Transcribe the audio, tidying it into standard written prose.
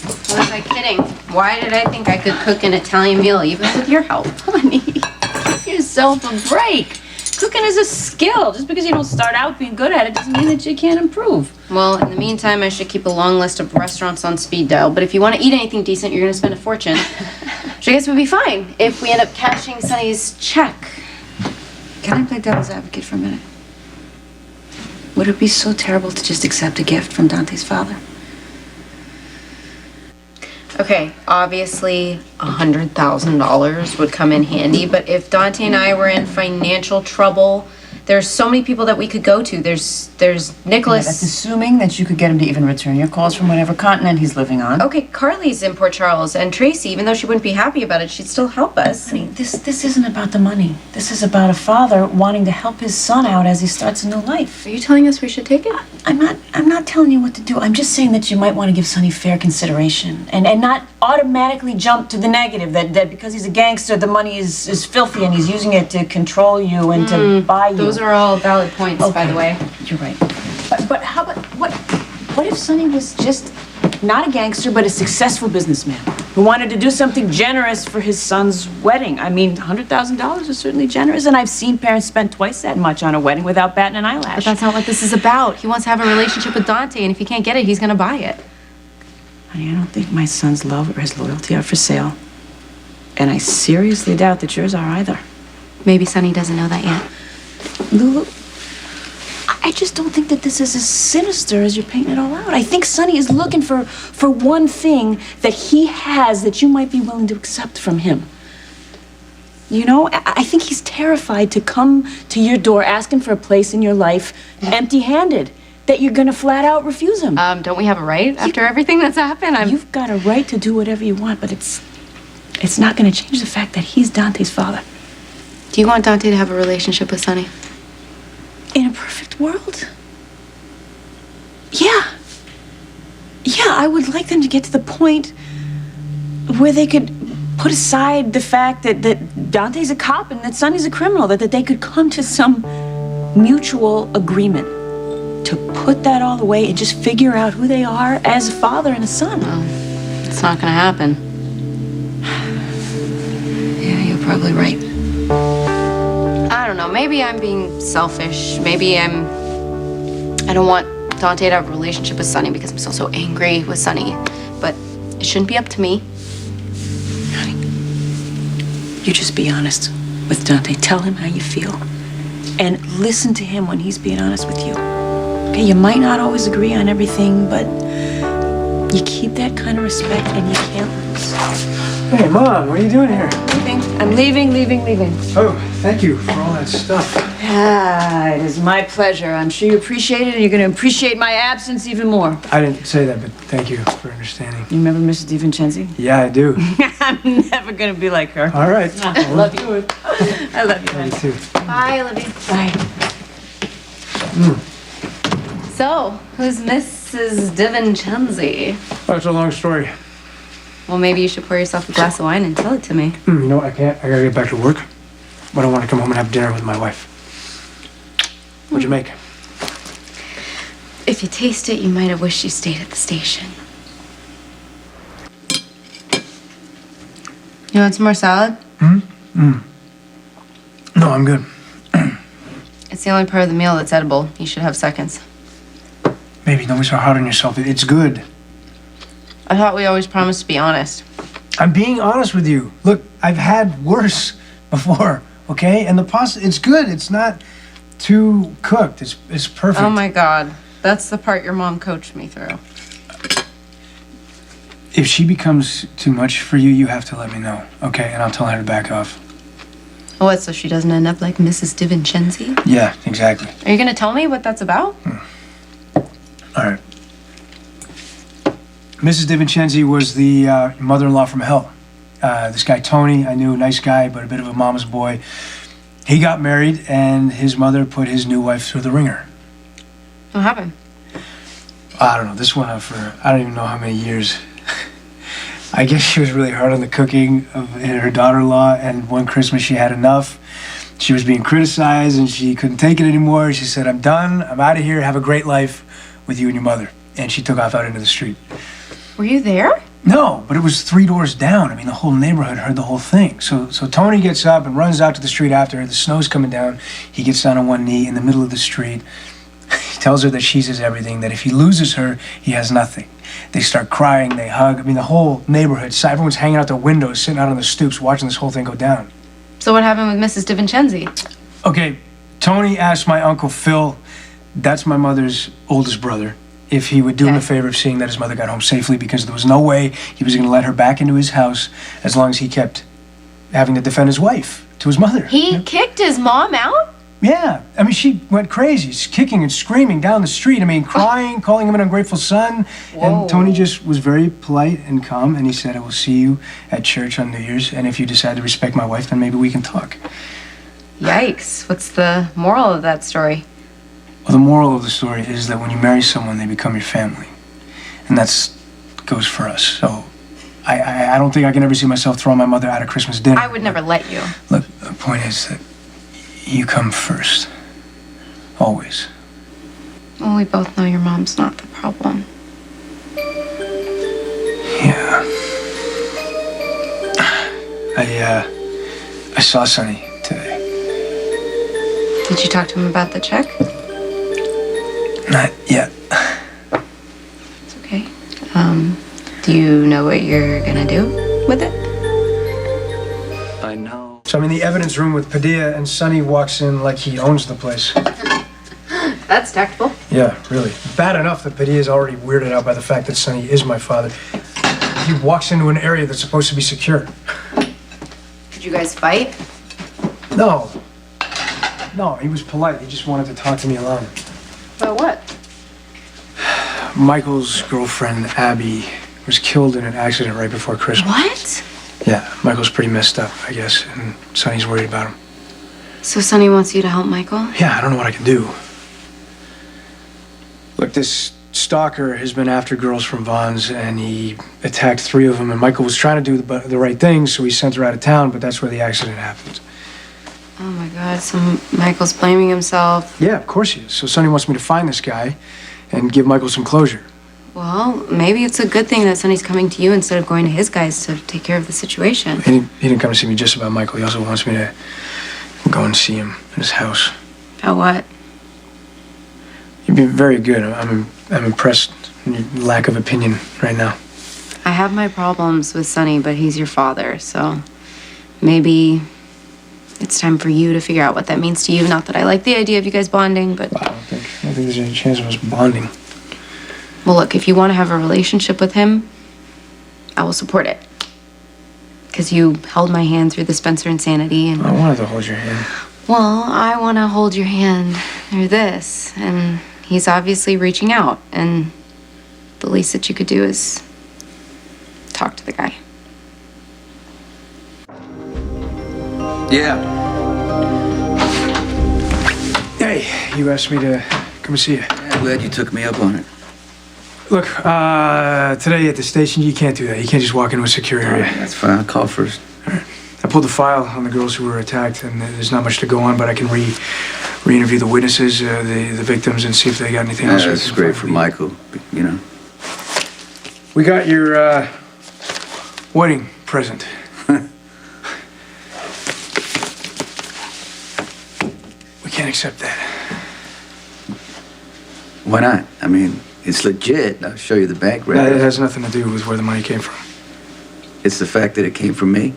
Was I kidding? Why did I think I could cook an Italian meal even with your help? Honey, give yourself a break. Cooking is a skill. Just because you don't start out being good at it doesn't mean that you can't improve. Well, in the meantime, I should keep a long list of restaurants on speed dial. But if you want to eat anything decent, you're going to spend a fortune. Which I guess would be fine if we end up cashing Sonny's check. Can I play devil's advocate for a minute? Would it be so terrible to just accept a gift from Dante's father? Okay, obviously $100,000 would come in handy, but if Dante and I were in financial trouble, there's so many people that we could go to. There's Nicholas. Yeah, that's assuming that you could get him to even return your calls from whatever continent he's living on. Okay, Carly's in Port Charles, and Tracy, even though she wouldn't be happy about it, she'd still help us. Honey, this isn't about the money. This is about a father wanting to help his son out as he starts a new life. Are you telling us we should take it? I'm not telling you what to do. I'm just saying that you might want to give Sonny fair consideration and not automatically jump to the negative that because he's a gangster, the money is filthy and he's using it to control you and to buy you. Those are all valid points, Okay. by the way. You're right. But how about what if Sonny was just not a gangster but a successful businessman who wanted to do something generous for his son's wedding? I mean, $100,000 is certainly generous, and I've seen parents spend twice that much on a wedding without batting an eyelash. But that's not what this is about. He wants to have a relationship with Dante, and if he can't get it, he's gonna buy it. Honey, I don't think my son's love or his loyalty are for sale, and I seriously doubt that yours are either. Maybe Sonny doesn't know that yet. Lulu, I just don't think that this is as sinister as you're painting it all out. I think Sonny is looking for one thing that he has that you might be willing to accept from him. You know, I think he's terrified to come to your door asking for a place in your life empty-handed, that you're gonna flat out refuse him. Don't we have a right after everything that's happened? You've got a right to do whatever you want, but it's not gonna change the fact that he's Dante's father. Do you want Dante to have a relationship with Sonny? In a perfect world? Yeah. Yeah, I would like them to get to the point where they could put aside the fact that Dante's a cop and that Sonny's a criminal, that they could come to some mutual agreement to put that all away and just figure out who they are as a father and a son. Well, it's not gonna happen. Yeah, you're probably right. I don't know, maybe I'm being selfish. Maybe I don't want Dante to have a relationship with Sonny because I'm still so angry with Sonny. But it shouldn't be up to me. Honey, you just be honest with Dante. Tell him how you feel. And listen to him when he's being honest with you. Okay, you might not always agree on everything, but you keep that kind of respect and you can't lose. Hey, Mom, what are you doing here? I'm leaving. Oh, thank you for all that stuff. Ah, it is my pleasure. I'm sure you appreciate it, and you're going to appreciate my absence even more. I didn't say that, but thank you for understanding. You remember Mrs. DiVincenzi? Yeah, I do. I'm never going to be like her. All right. I love you. I love you. Me too. Bye, Olivia. Bye. So, who's Mrs. DiVincenzi? Oh, it's a long story. Well, maybe you should pour yourself a glass of wine and tell it to me. No, I can't. I gotta get back to work. But I want to come home and have dinner with my wife. What'd you make? If you taste it, you might have wished you stayed at the station. You want some more salad? No, I'm good. It's the only part of the meal that's edible. You should have seconds. Baby, don't be so hard on yourself. It's good. I thought we always promised to be honest. I'm being honest with you. Look, I've had worse before, okay? And the pasta, it's good. It's not too cooked. It's perfect. Oh my God. That's the part your mom coached me through. If she becomes too much for you, you have to let me know, okay? And I'll tell her to back off. What, so she doesn't end up like Mrs. DiVincenzi? Yeah, exactly. Are you gonna tell me what that's about? All right. Mrs. DiVincenzi was the mother-in-law from hell. This guy, Tony, I knew, nice guy, but a bit of a mama's boy. He got married, and his mother put his new wife through the ringer. What happened? I don't know. This went on for, I don't even know how many years. I guess she was really hard on the cooking of her daughter-in-law, and one Christmas she had enough. She was being criticized, and she couldn't take it anymore. She said, I'm done. I'm out of here. Have a great life with you and your mother. And she took off out into the street. Were you there? No, but it was 3 doors down. I mean, the whole neighborhood heard the whole thing. So Tony gets up and runs out to the street after her. The snow's coming down. He gets down on one knee in the middle of the street. He tells her that she's his everything, that if he loses her, he has nothing. They start crying, they hug. I mean, the whole neighborhood, everyone's hanging out their windows, sitting out on the stoops, watching this whole thing go down. So what happened with Mrs. DiVincenzi? Okay, Tony asked my Uncle Phil, that's my mother's oldest brother, if he would do him a favor of seeing that his mother got home safely, because there was no way he was going to let her back into his house as long as he kept having to defend his wife to his mother. He kicked his mom out? Yeah. I mean, she went crazy, kicking and screaming down the street. I mean, crying, calling him an ungrateful son. Whoa. And Tony just was very polite and calm, and he said, I will see you at church on New Year's, and if you decide to respect my wife, then maybe we can talk. Yikes. What's the moral of that story? Well, the moral of the story is that when you marry someone, they become your family. And that's goes for us. So I don't think I can ever see myself throwing my mother out of Christmas dinner. I would never let you. Look, the point is that you come first. Always. Well, we both know your mom's not the problem. Yeah. I saw Sonny today. Did you talk to him about the check? Not yet. It's okay. Do you know what you're gonna do with it? I know. So I'm in the evidence room with Padilla, and Sonny walks in like he owns the place. That's tactful. Yeah, really. Bad enough that Padilla's already weirded out by the fact that Sonny is my father. He walks into an area that's supposed to be secure. Did you guys fight? No. No, he was polite. He just wanted to talk to me alone. About what? Michael's girlfriend, Abby, was killed in an accident right before Christmas. What? Yeah, Michael's pretty messed up, I guess, and Sonny's worried about him. So Sonny wants you to help Michael? Yeah, I don't know what I can do. Look, this stalker has been after girls from Vaughn's, and he attacked 3 of them, and Michael was trying to do the right thing, so he sent her out of town, but that's where the accident happened. Oh my God, so Michael's blaming himself. Yeah, of course he is. So Sonny wants me to find this guy and give Michael some closure. Well, maybe it's a good thing that Sonny's coming to you instead of going to his guys to take care of the situation. He didn't come to see me just about Michael. He also wants me to go and see him in his house. About what? You'd be very good. I'm impressed with your lack of opinion right now. I have my problems with Sonny, but he's your father, so maybe it's time for you to figure out what that means to you. Not that I like the idea of you guys bonding, but... I don't think there's any chance of us bonding. Well, look, if you want to have a relationship with him, I will support it. Because you held my hand through the Spencer insanity, and... I wanted to hold your hand. Well, I want to hold your hand through this, and he's obviously reaching out, and the least that you could do is talk to the guy. Yeah. Hey, you asked me to come see you. I'm glad you took me up on it. Look, today at the station, you can't do that. You can't just walk into a secure area. That's fine. I'll call first. All right. I pulled the file on the girls who were attacked, and there's not much to go on, but I can re-interview the witnesses, the victims, and see if they got anything else. That's great for Michael, you know. We got your wedding present. We can't accept that. Why not? I mean, it's legit. I'll show you the bank It record. has nothing to do with where the money came from. It's the fact that it came from me.